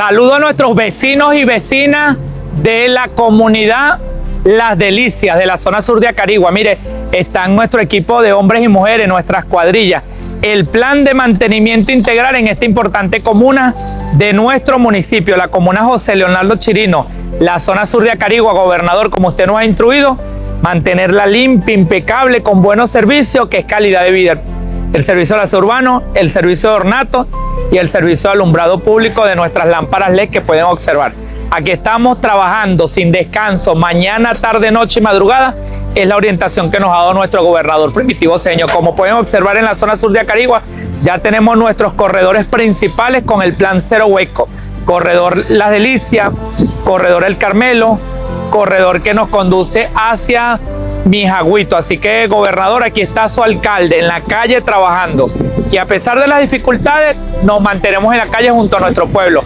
Saludo a nuestros vecinos y vecinas de la comunidad Las Delicias, de la zona sur de Acarigua. Mire, está nuestro equipo de hombres y mujeres, nuestras cuadrillas. El plan de mantenimiento integral en esta importante comuna de nuestro municipio, la comuna José Leonardo Chirino, la zona sur de Acarigua. Gobernador, como usted nos ha instruido, mantenerla limpia, impecable, con buenos servicios, que es calidad de vida. El servicio de aseo urbano, el servicio de ornato y el servicio de alumbrado público de nuestras lámparas LED que pueden observar. Aquí estamos trabajando sin descanso, mañana, tarde, noche y madrugada. Es la orientación que nos ha dado nuestro gobernador Primitivo Cedeño. Como pueden observar en la zona sur de Acarigua, ya tenemos nuestros corredores principales con el plan Cero Hueco. Corredor Las Delicias, corredor El Carmelo, corredor que nos conduce hacia Mijagüito. Así que, gobernador, aquí está su alcalde en la calle trabajando. Y a pesar de las dificultades, nos mantenemos en la calle junto a nuestro pueblo.